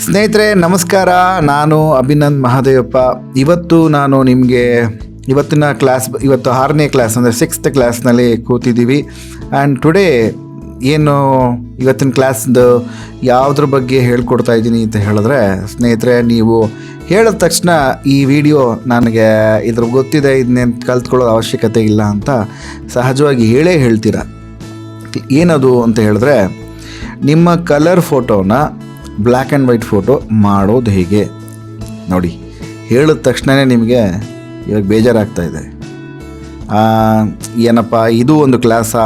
ಸ್ನೇಹಿತರೆ ನಮಸ್ಕಾರ, ನಾನು ಅಭಿನಂದ್ ಮಹಾದೇವಪ್ಪ. ಇವತ್ತು ನಾನು ನಿಮಗೆ ಇವತ್ತಿನ ಕ್ಲಾಸ್, ಇವತ್ತು 6ನೇ ಕ್ಲಾಸ್ ಅಂದರೆ 6th ಕ್ಲಾಸ್ನಲ್ಲಿ ಕೂತಿದ್ದೀವಿ. ಆ್ಯಂಡ್ ಟುಡೇ ಏನು ಇವತ್ತಿನ ಕ್ಲಾಸ್ದು ಯಾವುದ್ರ ಬಗ್ಗೆ ಹೇಳ್ಕೊಡ್ತಾ ಇದ್ದೀನಿ ಅಂತ ಹೇಳಿದ್ರೆ, ಸ್ನೇಹಿತರೆ ನೀವು ಹೇಳಿದ ತಕ್ಷಣ ಈ ವಿಡಿಯೋ ನನಗೆ ಇದ್ರ ಗೊತ್ತಿದೆ, ಇದನ್ನೇನು ಕಲ್ತ್ಕೊಳ್ಳೋದು ಅವಶ್ಯಕತೆ ಇಲ್ಲ ಅಂತ ಸಹಜವಾಗಿ ಹೇಳ್ತೀರ. ಏನದು ಅಂತ ಹೇಳಿದ್ರೆ, ನಿಮ್ಮ ಕಲರ್ ಫೋಟೋನ ಬ್ಲ್ಯಾಕ್ ಆ್ಯಂಡ್ ವೈಟ್ ಫೋಟೋ ಮಾಡೋದು ಹೇಗೆ ನೋಡಿ. ಹೇಳಿದ ತಕ್ಷಣವೇ ನಿಮಗೆ ಇವಾಗ ಬೇಜಾರಾಗ್ತಾಯಿದೆ, ಏನಪ್ಪ ಇದು ಒಂದು ಕ್ಲಾಸಾ?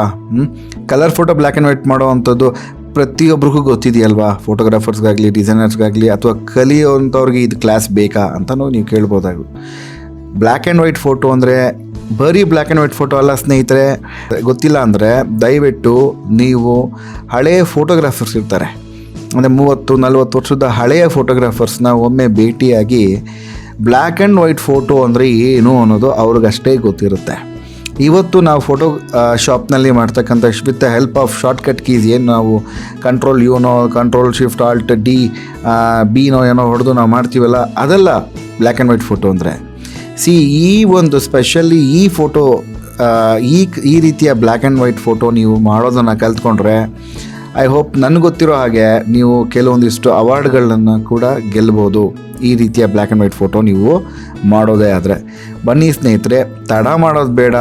Colour photo black and white ಮಾಡೋ ಅಂಥದ್ದು ಪ್ರತಿಯೊಬ್ಬರಿಗೂ ಗೊತ್ತಿದೆಯಲ್ವಾ, ಫೋಟೋಗ್ರಾಫರ್ಸ್ಗಾಗಲಿ ಡಿಸೈನರ್ಸ್ಗಾಗಲಿ ಅಥವಾ ಕಲಿಯೋವಂಥವ್ರಿಗೆ ಇದು ಕ್ಲಾಸ್ ಬೇಕಾ ಅಂತಲೂ ನೀವು ಕೇಳ್ಬೋದಾಗು. ಬ್ಲ್ಯಾಕ್ ಆ್ಯಂಡ್ ವೈಟ್ ಫೋಟೋ ಅಂದರೆ ಬರೀ ಬ್ಲ್ಯಾಕ್ ಆ್ಯಂಡ್ ವೈಟ್ ಫೋಟೋ ಅಲ್ಲ ಸ್ನೇಹಿತರೆ. ಗೊತ್ತಿಲ್ಲ ಅಂದರೆ ದಯವಿಟ್ಟು ನೀವು ಹಳೆಯ ಫೋಟೋಗ್ರಾಫರ್ಸ್ ಇರ್ತಾರೆ, ಅಂದರೆ 30-40 ವರ್ಷದ ಹಳೆಯ ಫೋಟೋಗ್ರಾಫರ್ಸ್ನ ಒಮ್ಮೆ ಭೇಟಿಯಾಗಿ ಬ್ಲ್ಯಾಕ್ ಆ್ಯಂಡ್ ವೈಟ್ ಫೋಟೋ ಅಂದರೆ ಏನು ಅನ್ನೋದು ಅವ್ರಿಗಷ್ಟೇ ಗೊತ್ತಿರುತ್ತೆ. ಇವತ್ತು ನಾವು ಫೋಟೋ ಶಾಪ್ನಲ್ಲಿ ಮಾಡ್ತಕ್ಕಂಥ with the help of shortcut keys, ಏನು ನಾವು control you know, control shift alt D ಬಿನೋ ಏನೋ ಹೊಡೆದು ನಾವು ಮಾಡ್ತೀವಲ್ಲ, ಅದೆಲ್ಲ ಬ್ಲ್ಯಾಕ್ ಆ್ಯಂಡ್ ವೈಟ್ ಫೋಟೋ ಅಂದರೆ. ಈ ಒಂದು ಸ್ಪೆಷಲಿ ಈ ಫೋಟೋ, ಈ ರೀತಿಯ ಬ್ಲ್ಯಾಕ್ ಆ್ಯಂಡ್ ವೈಟ್ ಫೋಟೋ ನೀವು ಮಾಡೋದನ್ನು ಕಲ್ತ್ಕೊಂಡ್ರೆ ಐ ಹೋಪ್ ನನಗೆ ಗೊತ್ತಿರೋ ಹಾಗೆ ನೀವು ಕೆಲವೊಂದಿಷ್ಟು ಅವಾರ್ಡ್ಗಳನ್ನು ಕೂಡ ಗೆಲ್ಬೋದು ಈ ರೀತಿಯ ಬ್ಲ್ಯಾಕ್ ಆ್ಯಂಡ್ ವೈಟ್ ಫೋಟೋ ನೀವು ಮಾಡೋದೇ ಆದರೆ. ಬನ್ನಿ ಸ್ನೇಹಿತರೆ, ತಡ ಮಾಡೋದು ಬೇಡ.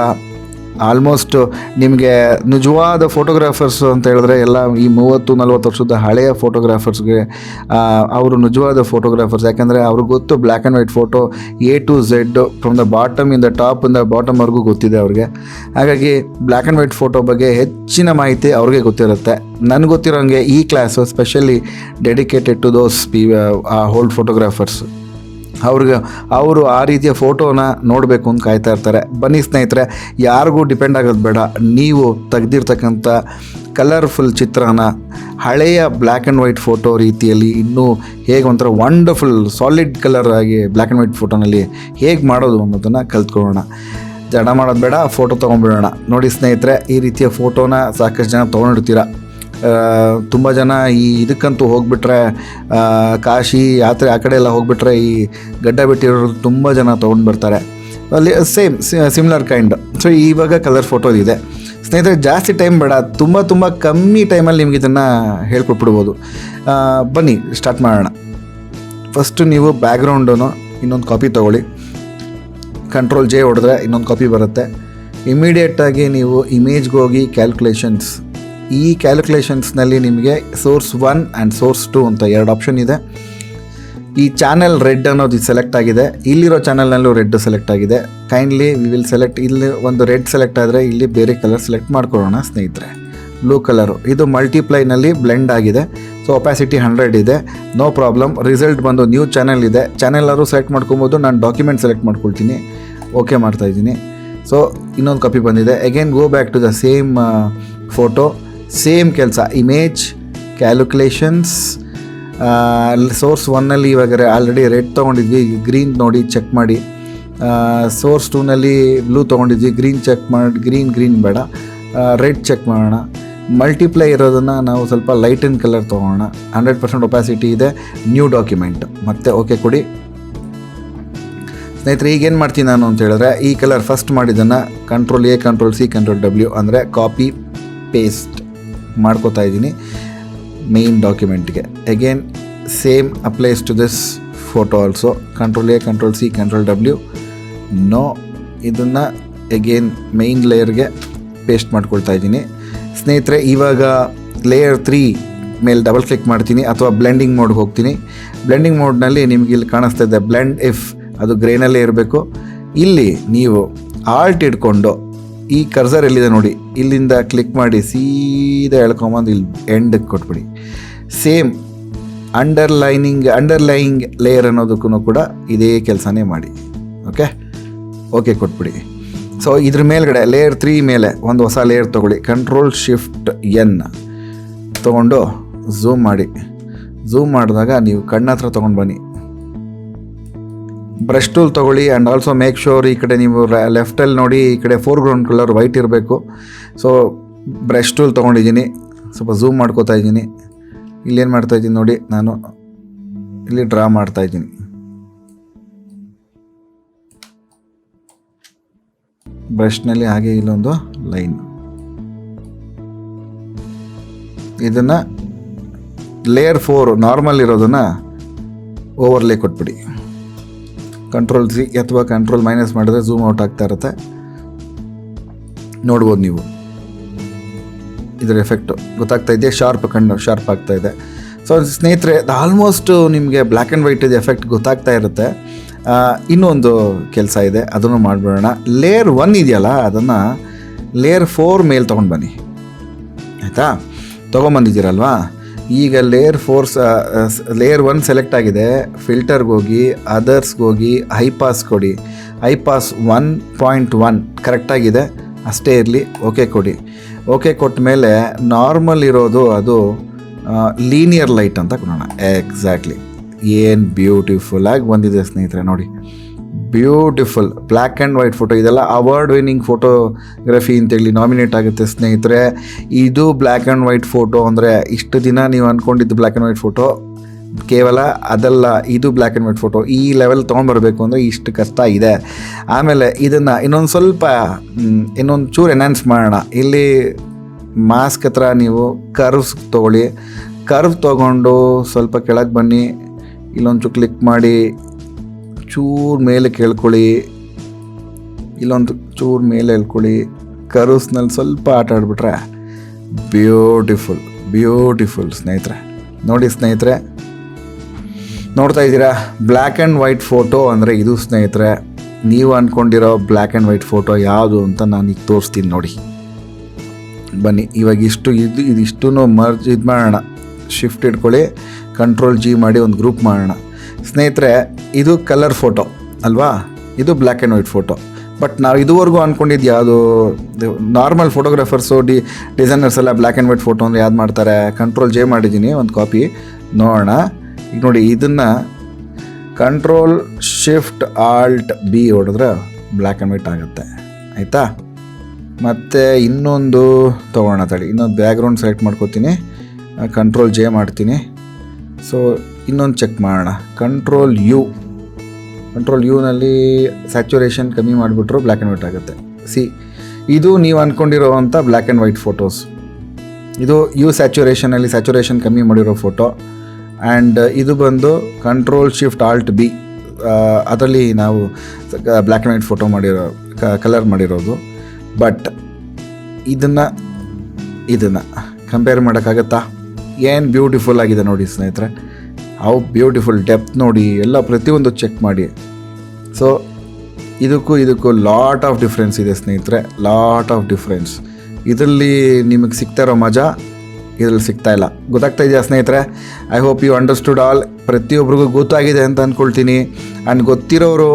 ಆಲ್ಮೋಸ್ಟ್ ನಿಮಗೆ ನಿಜವಾದ ಫೋಟೋಗ್ರಾಫರ್ಸ್ ಅಂತ ಹೇಳಿದ್ರೆ ಎಲ್ಲ ಈ 30-40 ವರ್ಷದ ಹಳೆಯ ಫೋಟೋಗ್ರಾಫರ್ಸ್ಗೆ ಅವರು ನಿಜವಾದ ಫೋಟೋಗ್ರಾಫರ್ಸ್. ಯಾಕಂದರೆ ಅವ್ರಿಗೆ ಗೊತ್ತು black and white photo A to Z from the bottom ಇಂದ ಟಾಪ್ ಇಂದ ಬಾಟಮ್ವರೆಗೂ ಗೊತ್ತಿದೆ ಅವ್ರಿಗೆ. ಹಾಗಾಗಿ ಬ್ಲ್ಯಾಕ್ ಆ್ಯಂಡ್ ವೈಟ್ ಫೋಟೋ ಬಗ್ಗೆ ಹೆಚ್ಚಿನ ಮಾಹಿತಿ ಅವ್ರಿಗೆ ಗೊತ್ತಿರುತ್ತೆ. ನನಗೆ ಗೊತ್ತಿರೋಂಗೆ ಈ class specially dedicated to those old photographers. ಅವರು ಆ ರೀತಿಯ ಫೋಟೋನ ನೋಡಬೇಕು ಅಂತ ಕಾಯ್ತಾ ಇರ್ತಾರೆ. ಬನ್ನಿ ಸ್ನೇಹಿತರೆ, ಯಾರಿಗೂ ಡಿಪೆಂಡ್ ಆಗೋದು ಬೇಡ. ನೀವು ತೆಗೆದಿರ್ತಕ್ಕಂಥ ಕಲರ್ಫುಲ್ ಚಿತ್ರನ ಹಳೆಯ ಬ್ಲ್ಯಾಕ್ ಆ್ಯಂಡ್ ವೈಟ್ ಫೋಟೋ ರೀತಿಯಲ್ಲಿ ಇನ್ನೂ ಹೇಗೆ ಒಂಥರ ವಂಡರ್ಫುಲ್ ಸಾಲಿಡ್ ಕಲರ್ ಆಗಿ ಬ್ಲ್ಯಾಕ್ ಆ್ಯಂಡ್ ವೈಟ್ ಫೋಟೋನಲ್ಲಿ ಹೇಗೆ ಮಾಡೋದು ಅನ್ನೋದನ್ನು ಕಲ್ತ್ಕೊಳ್ಳೋಣ. ಜಡ ಮಾಡೋದು ಬೇಡ, ಫೋಟೋ ತೊಗೊಂಡ್ಬಿಡೋಣ. ನೋಡಿ ಸ್ನೇಹಿತರೆ, ಈ ರೀತಿಯ ಫೋಟೋನ ಸಾಕಷ್ಟು ಜನ ತೊಗೊಂಡಿರ್ತೀರ. ತುಂಬ ಜನ ಇದಕ್ಕಂತೂ ಹೋಗಿಬಿಟ್ರೆ, ಕಾಶಿ ಯಾತ್ರೆ ಆ ಕಡೆ ಎಲ್ಲ ಹೋಗಿಬಿಟ್ರೆ ಈ ಗಡ್ಡ ಬಿಟ್ಟಿರೋರು ತುಂಬ ಜನ ತೊಗೊಂಡು ಬರ್ತಾರೆ. ಅಲ್ಲಿ ಸಿಮಿಲರ್ ಕೈಂಡ್. ಸೊ ಇವಾಗ ಕಲರ್ ಫೋಟೋ ಇದೆ ಸ್ನೇಹಿತರೆ. ಜಾಸ್ತಿ ಟೈಮ್ ಬೇಡ, ತುಂಬ ಕಮ್ಮಿ ಟೈಮಲ್ಲಿ ನಿಮ್ಗೆ ಇದನ್ನು ಹೇಳ್ಕೊಟ್ಬಿಡ್ಬೋದು. ಬನ್ನಿ ಸ್ಟಾರ್ಟ್ ಮಾಡೋಣ. ಫಸ್ಟು ನೀವು ಬ್ಯಾಕ್ಗ್ರೌಂಡನ್ನು ಇನ್ನೊಂದು ಕಾಪಿ ತೊಗೊಳ್ಳಿ. ಕಂಟ್ರೋಲ್ J ಹೊಡೆದ್ರೆ ಇನ್ನೊಂದು ಕಾಪಿ ಬರುತ್ತೆ. ಇಮಿಡಿಯೇಟಾಗಿ ನೀವು ಇಮೇಜ್ಗೆ ಹೋಗಿ ಕ್ಯಾಲ್ಕುಲೇಷನ್ಸ್. ಈ ಕ್ಯಾಲ್ಕುಲೇಷನ್ಸ್ನಲ್ಲಿ ನಿಮಗೆ ಸೋರ್ಸ್ 1 ಆ್ಯಂಡ್ ಸೋರ್ಸ್ 2 ಅಂತ 2 ಆಪ್ಷನ್ ಇದೆ. ಈ ಚಾನೆಲ್ ರೆಡ್ ಅನ್ನೋದು ಸೆಲೆಕ್ಟ್ ಆಗಿದೆ. ಇಲ್ಲಿರೋ ಚಾನಲ್ನಲ್ಲೂ ರೆಡ್ ಸೆಲೆಕ್ಟ್ ಆಗಿದೆ. Kindly we will select. ಇಲ್ಲಿ ಒಂದು ರೆಡ್ ಸೆಲೆಕ್ಟ್ ಆದರೆ ಇಲ್ಲಿ ಬೇರೆ ಕಲರ್ ಸೆಲೆಕ್ಟ್ ಮಾಡ್ಕೊಳ್ಳೋಣ ಸ್ನೇಹಿತರೆ. ಬ್ಲೂ ಕಲರು ಇದು ಮಲ್ಟಿಪ್ಲೈನಲ್ಲಿ ಬ್ಲೆಂಡ್ ಆಗಿದೆ. ಸೊ ಒಪ್ಯಾಸಿಟಿ 100 ಇದೆ, ನೋ ಪ್ರಾಬ್ಲಮ್. ರಿಸಲ್ಟ್ ಬಂದು ನ್ಯೂ ಚಾನೆಲ್ ಇದೆ. ಚಾನೆಲ್ಲಾದ್ರು ಸೆಲೆಕ್ಟ್ ಮಾಡ್ಕೊಬೋದು. ನಾನು ಡಾಕ್ಯುಮೆಂಟ್ ಸೆಲೆಕ್ಟ್ ಮಾಡ್ಕೊಳ್ತೀನಿ, ಓಕೆ ಮಾಡ್ತಾಯಿದ್ದೀನಿ. ಸೊ ಇನ್ನೊಂದು ಕಾಪಿ ಬಂದಿದೆ. Again go back to the same photo, same ಕೆಲಸ. ಇಮೇಜ್, ಕ್ಯಾಲ್ಕುಲೇಷನ್ಸ್, ಸೋರ್ಸ್ 1ನಲ್ಲಿ ಇವಾಗ ಆಲ್ರೆಡಿ ರೆಡ್ ತೊಗೊಂಡಿದ್ವಿ, ಗ್ರೀನ್ ನೋಡಿ ಚೆಕ್ ಮಾಡಿ. ಸೋರ್ಸ್ 2ನಲ್ಲಿ ಬ್ಲೂ ತೊಗೊಂಡಿದ್ವಿ, ಗ್ರೀನ್ ಚೆಕ್ ಮಾಡಿ. ಗ್ರೀನ್ ಬೇಡ, ರೆಡ್ ಚೆಕ್ ಮಾಡೋಣ. ಮಲ್ಟಿಪ್ಲೈ ಇರೋದನ್ನು ನಾವು ಸ್ವಲ್ಪ ಲೈಟ್ ಇನ್ ಕಲರ್ ತೊಗೊಳ್ಳೋಣ. 100% ಒಪ್ಯಾಸಿಟಿ ಇದೆ. ನ್ಯೂ ಡಾಕ್ಯುಮೆಂಟ್ ಮತ್ತೆ ಓಕೆ ಕೊಡಿ ಸ್ನೇಹಿತರೆ. ಈಗೇನು ಮಾಡ್ತೀನಿ ನಾನು ಅಂತ ಹೇಳಿದ್ರೆ, ಈ ಕಲರ್ ಫಸ್ಟ್ ಮಾಡಿದ್ದನ್ನು control A, control C, control W ಅಂದರೆ ಕಾಪಿ ಪೇಸ್ಟ್ ಮಾಡ್ಕೋತಾ ಇದ್ದೀನಿ ಮೇನ್ ಡಾಕ್ಯುಮೆಂಟ್ಗೆ. Again same applies to this photo also. Control A, control C, control W. No, ಇದನ್ನು ಅಗೇನ್ ಮೇನ್ ಲೇಯರ್ಗೆ ಪೇಸ್ಟ್ ಮಾಡ್ಕೊಳ್ತಾ ಇದ್ದೀನಿ ಸ್ನೇಹಿತರೆ. ಇವಾಗ ಲೇಯರ್ 3 ಮೇಲೆ ಡಬಲ್ ಕ್ಲಿಕ್ ಮಾಡ್ತೀನಿ ಅಥವಾ ಬ್ಲೆಂಡಿಂಗ್ ಮೋಡ್ಗೆ ಹೋಗ್ತೀನಿ. ಬ್ಲೆಂಡಿಂಗ್ ಮೋಡ್ನಲ್ಲಿ ನಿಮ್ಗೆ ಇಲ್ಲಿ ಕಾಣಿಸ್ತಾ ಇದೆ ಬ್ಲೆಂಡ್ ಇಫ್, ಅದು ಗ್ರೇನಲ್ಲೇ ಇರಬೇಕು. ಇಲ್ಲಿ ನೀವು ಆಲ್ಟ್ ಇಟ್ಕೊಂಡು ಈ ಕರ್ಸರ್ ಎಲ್ಲಿದೆ ನೋಡಿ, ಇಲ್ಲಿಂದ ಕ್ಲಿಕ್ ಮಾಡಿ ಸೀದಾ ಎಳ್ಕೊಂಬಂದು ಇಲ್ಲಿ ಎಂಡಿಗೆ ಕೊಟ್ಬಿಡಿ. ಸೇಮ್ ಅಂಡರ್ಲೈಯಿಂಗ್ ಲೇಯರ್ ಅನ್ನೋದಕ್ಕೂ ಕೂಡ ಇದೇ ಕೆಲಸನೇ ಮಾಡಿ. ಓಕೆ ಕೊಟ್ಬಿಡಿ. ಸೊ ಇದ್ರ ಮೇಲ್ಗಡೆ ಲೇಯರ್ 3 ಮೇಲೆ ಒಂದು ಹೊಸ ಲೇಯರ್ ತೊಗೊಳ್ಳಿ. ಕಂಟ್ರೋಲ್ ಶಿಫ್ಟ್ N ತೊಗೊಂಡು ಝೂಮ್ ಮಾಡಿ. ಝೂಮ್ ಮಾಡಿದಾಗ ನೀವು ಕಣ್ಣ ಹತ್ರ ತೊಗೊಂಡು ಬನ್ನಿ. ಬ್ರಷ್ ಟೂಲ್ ತೊಗೊಳ್ಳಿ. ಆ್ಯಂಡ್ ಆಲ್ಸೋ ಮೇಕ್ ಶೋರ್ ಈ ಕಡೆ ನೀವು ಲೆಫ್ಟಲ್ಲಿ ನೋಡಿ, ಈ ಕಡೆ ಫೋರ್ಗ್ರೌಂಡ್ ಕಲರ್ ವೈಟ್ ಇರಬೇಕು. ಸೊ ಬ್ರಷ್ ಟೂಲ್ ತೊಗೊಂಡಿದ್ದೀನಿ, ಸ್ವಲ್ಪ ಝೂಮ್ ಮಾಡ್ಕೋತಾ ಇದ್ದೀನಿ. ಇಲ್ಲೇನು ಮಾಡ್ತಾಯಿದ್ದೀನಿ ನೋಡಿ, ನಾನು ಇಲ್ಲಿ ಡ್ರಾ ಮಾಡ್ತಾ ಇದ್ದೀನಿ. ಬ್ರಷ್ನಲ್ಲಿ ಹಾಗೆ ಇಲ್ಲೊಂದು ಲೈನ್. ಇದನ್ನು ಲೇಯರ್ 4 ನಾರ್ಮಲ್ ಇರೋದನ್ನು ಓವರ್ಲೇ ಕೊಟ್ಬಿಡಿ. Ctrl+C ಅಥವಾ Ctrl- ಮಾಡಿದ್ರೆ ಝೂಮ್ ಔಟ್ ಆಗ್ತಾ ಇರುತ್ತೆ, ನೋಡ್ಬೋದು ನೀವು. ಇದರ ಎಫೆಕ್ಟು ಗೊತ್ತಾಗ್ತಾ ಇದೆ, ಶಾರ್ಪ್ ಆಗ್ತಾ ಇದೆ. ಸೊ ಸ್ನೇಹಿತರೆ, ಆಲ್ಮೋಸ್ಟ್ ನಿಮಗೆ ಬ್ಲ್ಯಾಕ್ ಆ್ಯಂಡ್ ವೈಟ್ ಎಫೆಕ್ಟ್ ಗೊತ್ತಾಗ್ತಾ ಇರುತ್ತೆ. ಇನ್ನೊಂದು ಕೆಲಸ ಇದೆ, ಅದನ್ನು ಮಾಡಿಬಿಡೋಣ. ಲೇಯರ್ 1 ಇದೆಯಲ್ಲ, ಅದನ್ನು ಲೇಯರ್ 4 ಮೇಲೆ ತೊಗೊಂಡು ಬನ್ನಿ, ಆಯಿತಾ? ತೊಗೊಂಬಂದಿದ್ದೀರಲ್ವಾ? ಈಗ ಲೇಯರ್ 1 ಸೆಲೆಕ್ಟ್ ಆಗಿದೆ. ಫಿಲ್ಟರ್ಗೆ ಹೋಗಿ, ಅದರ್ಸ್ಗೆ ಹೋಗಿ, ಹೈಪಾಸ್ ಕೊಡಿ. ಹೈಪಾಸ್ 1.1 ಕರೆಕ್ಟಾಗಿದೆ, ಅಷ್ಟೇ ಇರಲಿ. ಓಕೆ ಕೊಡಿ. ಓಕೆ ಕೊಟ್ಟ ಮೇಲೆ ನಾರ್ಮಲ್ ಇರೋದು ಅದು ಲೀನಿಯರ್ ಲೈಟ್ ಅಂತ ಕೊಡೋಣ. ಎಕ್ಸಾಕ್ಟ್ಲಿ. ಏನು ಬ್ಯೂಟಿಫುಲ್ಲಾಗಿ ಬಂದಿದೆ ಸ್ನೇಹಿತರೆ, ನೋಡಿ. Beautiful black and white photo. ಇದೆಲ್ಲ ಅವಾರ್ಡ್ ವಿನ್ನಿಂಗ್ ಫೋಟೋಗ್ರಫಿ ಅಂತೇಳಿ ನಾಮಿನೇಟ್ ಆಗುತ್ತೆ ಸ್ನೇಹಿತರೆ. ಇದು ಬ್ಲ್ಯಾಕ್ ಆ್ಯಂಡ್ ವೈಟ್ ಫೋಟೋ ಅಂದರೆ ಇಷ್ಟು ದಿನ ನೀವು ಅಂದ್ಕೊಂಡಿದ್ದು ಬ್ಲ್ಯಾಕ್ ಆ್ಯಂಡ್ ವೈಟ್ ಫೋಟೋ ಕೇವಲ ಅದಲ್ಲ, ಇದು ಬ್ಲ್ಯಾಕ್ ಆ್ಯಂಡ್ ವೈಟ್ ಫೋಟೋ. ಈ ಲೆವೆಲ್ ತೊಗೊಂಬರ್ಬೇಕು ಅಂದರೆ ಇಷ್ಟು ಕಷ್ಟ ಇದೆ. ಆಮೇಲೆ ಇದನ್ನು ಇನ್ನೊಂದು ಚೂರು ಎನ್ಹಾನ್ಸ್ ಮಾಡೋಣ. ಇಲ್ಲಿ ಮಾಸ್ಕ್ ಹತ್ರ ನೀವು ಕರ್ವ್ಸ್ ತೊಗೊಳ್ಳಿ. ಕರ್ವ್ ತೊಗೊಂಡು ಸ್ವಲ್ಪ ಕೆಳಗೆ ಬನ್ನಿ, ಇಲ್ಲೊಂದು ಕ್ಲಿಕ್ ಮಾಡಿ, ಚೂರು ಮೇಲೆ ಕೇಳ್ಕೊಳ್ಳಿ, ಇಲ್ಲೊಂದು ಚೂರು ಮೇಲೆ ಹೇಳ್ಕೊಳ್ಳಿ. ಕರ್ವ್ಸ್ನಲ್ಲಿ ಸ್ವಲ್ಪ ಆಟ ಆಡ್ಬಿಟ್ರೆ ಬ್ಯೂಟಿಫುಲ್ ಸ್ನೇಹಿತರೆ. ನೋಡಿ ಸ್ನೇಹಿತರೆ, ನೋಡ್ತಾ ಇದ್ದೀರಾ? ಬ್ಲ್ಯಾಕ್ ಆ್ಯಂಡ್ ವೈಟ್ ಫೋಟೋ ಅಂದರೆ ಇದು ಸ್ನೇಹಿತರೆ. ನೀವು ಅಂದ್ಕೊಂಡಿರೋ ಬ್ಲ್ಯಾಕ್ ಆ್ಯಂಡ್ ವೈಟ್ ಫೋಟೋ ಯಾವುದು ಅಂತ ನಾನು ಈಗ ತೋರಿಸ್ತೀನಿ ನೋಡಿ. ಬನ್ನಿ, ಇವಾಗ ಇದಿಷ್ಟು ಮರ್ಜ್ ಮಾಡೋಣ. ಶಿಫ್ಟ್ ಇಟ್ಕೊಳ್ಳಿ, Ctrl+G ಮಾಡಿ ಒಂದು ಗ್ರೂಪ್ ಮಾಡೋಣ ಸ್ನೇಹಿತರೆ. ಇದು ಕಲರ್ ಫೋಟೋ ಅಲ್ವಾ? ಇದು black and white photo. But ನಾವು ಇದುವರೆಗೂ ಅಂದ್ಕೊಂಡಿದ್ದು ಯಾವುದು? ನಾರ್ಮಲ್ ಫೋಟೋಗ್ರಾಫರ್ಸು ಡಿಸೈನರ್ಸ್ ಎಲ್ಲ ಬ್ಲ್ಯಾಕ್ ಆ್ಯಂಡ್ ವೈಟ್ ಫೋಟೋ ಅಂದರೆ ಯಾವ್ದು ಮಾಡ್ತಾರೆ? Ctrl+J ಮಾಡಿದ್ದೀನಿ, ಒಂದು ಕಾಪಿ ನೋಡೋಣ. ಈಗ ನೋಡಿ, ಇದನ್ನು Ctrl+Shift+Alt+B ಹೊಡೆದ್ರೆ ಬ್ಲ್ಯಾಕ್ ಆ್ಯಂಡ್ ವೈಟ್ ಆಗುತ್ತೆ, ಆಯಿತಾ? ಮತ್ತು ಇನ್ನೊಂದು ತೊಗೊಳ್ಳೋಣ ತಡಿ. ಇನ್ನೊಂದು ಬ್ಯಾಕ್ಗ್ರೌಂಡ್ ಸೆಲೆಕ್ಟ್ ಮಾಡ್ಕೋತೀನಿ, Ctrl+J ಮಾಡ್ತೀನಿ. ಸೊ ಇನ್ನೊಂದು ಚೆಕ್ ಮಾಡೋಣ. Ctrl+U ಸ್ಯಾಚುರೇಷನ್ ಕಮ್ಮಿ ಮಾಡಿಬಿಟ್ರು ಬ್ಲ್ಯಾಕ್ ಆ್ಯಂಡ್ ವೈಟ್ ಆಗುತ್ತೆ. ಇದು ನೀವು ಅಂದ್ಕೊಂಡಿರೋವಂಥ ಬ್ಲ್ಯಾಕ್ ಆ್ಯಂಡ್ ವೈಟ್ ಫೋಟೋಸ್. ಇದು ಸ್ಯಾಚುರೇಷನಲ್ಲಿ ಸ್ಯಾಚುರೇಷನ್ ಕಮ್ಮಿ ಮಾಡಿರೋ ಫೋಟೋ. ಆ್ಯಂಡ್ ಇದು ಬಂದು Ctrl+Shift+Alt+B, ಅದರಲ್ಲಿ ನಾವು black and white photo colour ಮಾಡಿರೋದು. ಬಟ್ ಇದನ್ನು ಕಂಪೇರ್ ಮಾಡೋಕ್ಕಾಗತ್ತಾ? ಏನು ಬ್ಯೂಟಿಫುಲ್ ಆಗಿದೆ ನೋಡಿ ಸ್ನೇಹಿತರೆ. ಹೌ ಬ್ಯೂಟಿಫುಲ್, ಡೆಪ್ತ್ ನೋಡಿ, ಎಲ್ಲ ಪ್ರತಿಯೊಂದು ಚೆಕ್ ಮಾಡಿ. ಸೊ ಇದಕ್ಕೂ ಲಾಟ್ ಆಫ್ ಡಿಫ್ರೆನ್ಸ್ ಇದೆ ಸ್ನೇಹಿತರೆ, ಲಾಟ್ ಆಫ್ ಡಿಫ್ರೆನ್ಸ್. ಇದರಲ್ಲಿ ನಿಮಗೆ ಸಿಗ್ತಾ ಇರೋ ಮಜಾ ಇದರಲ್ಲಿ ಸಿಗ್ತಾ ಇಲ್ಲ. ಗೊತ್ತಾಗ್ತಾ ಇದೆಯಾ ಸ್ನೇಹಿತರೆ? I hope you understood all. ಪ್ರತಿಯೊಬ್ಬರಿಗೂ ಗೊತ್ತಾಗಿದೆ ಅಂತ ಅಂದ್ಕೊಳ್ತೀನಿ. ಆ್ಯಂಡ್ ಗೊತ್ತಿರೋರು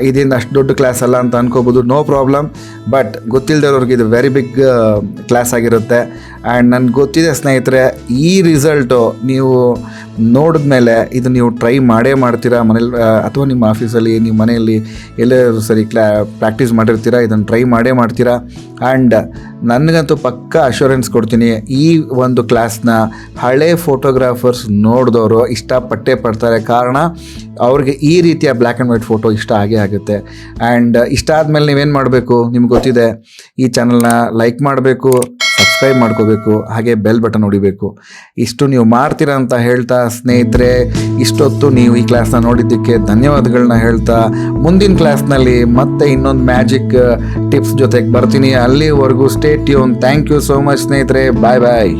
ಇದೇನು ಅಷ್ಟು ದೊಡ್ಡ ಕ್ಲಾಸ್ ಅಲ್ಲ ಅಂತ ಅನ್ಕೋಬೋದು, ನೋ ಪ್ರಾಬ್ಲಮ್. ಬಟ್ ಗೊತ್ತಿಲ್ಲದವ್ರಿಗೆ ಇದು ವೆರಿ ಬಿಗ್ ಕ್ಲಾಸ್ ಆಗಿರುತ್ತೆ. ಆ್ಯಂಡ್ ನನಗೆ ಗೊತ್ತಿದೆ ಸ್ನೇಹಿತರೆ, ಈ ರಿಸಲ್ಟು ನೀವು ನೋಡಿದ ಮೇಲೆ ಇದು ನೀವು ಟ್ರೈ ಮಾಡ್ತೀರಾ ಮನೇಲಿ, ಅಥವಾ ನಿಮ್ಮ ಆಫೀಸಲ್ಲಿ, ನಿಮ್ಮ ಮನೆಯಲ್ಲಿ ಎಲ್ಲರೂ ಸರಿ ಪ್ರಾಕ್ಟೀಸ್ ಮಾಡಿರ್ತೀರಾ, ಇದನ್ನು ಟ್ರೈ ಮಾಡ್ತೀರಾ. ಆ್ಯಂಡ್ ನನಗಂತೂ ಪಕ್ಕ ಅಶ್ಯೂರೆನ್ಸ್ ಕೊಡ್ತೀನಿ, ಈ ಒಂದು ಕ್ಲಾಸ್ನ ಹಳೆ ಫೋಟೋಗ್ರಾಫರ್ಸ್ ನೋಡಿದವರು ಇಷ್ಟಪಟ್ಟೇ ಪಡ್ತಾರೆ. ಕಾರಣ ಅವ್ರಿಗೆ ಈ ರೀತಿಯ ಬ್ಲ್ಯಾಕ್ ಆ್ಯಂಡ್ ವೈಟ್ ಫೋಟೋ ಇಷ್ಟ ಆಗುತ್ತೆ. ಆ್ಯಂಡ್ ಇಷ್ಟ ಆದಮೇಲೆ ನೀವೇನು ಮಾಡಬೇಕು? ನಿಮ್ಗೆ ಗೊತ್ತಿದೆ, ಈ ಚಾನಲ್ನ ಲೈಕ್ ಮಾಡಬೇಕು, ಸಬ್ಸ್ಕ್ರೈಬ್ ಮಾಡ್ಕೋಬೇಕು, ಹಾಗೆ ಬೆಲ್ ಬಟನ್ ಹೊಡಿಬೇಕು. ಇಷ್ಟು ನೀವು ಮಾಡ್ತೀರಾ ಅಂತ ಹೇಳ್ತಾ ಸ್ನೇಹಿತರೆ, ಇಷ್ಟೊತ್ತು ನೀವು ಈ ಕ್ಲಾಸ್ನ ನೋಡಿದ್ದಕ್ಕೆ ಧನ್ಯವಾದಗಳನ್ನ ಹೇಳ್ತಾ, ಮುಂದಿನ ಕ್ಲಾಸ್ನಲ್ಲಿ ಮತ್ತೆ ಇನ್ನೊಂದು ಮ್ಯಾಜಿಕ್ ಟಿಪ್ಸ್ ಜೊತೆಗೆ ಬರ್ತೀನಿ. ಅಲ್ಲಿವರೆಗೂ stay tune. Thank you so much ಸ್ನೇಹಿತರೆ. ಬಾಯ್.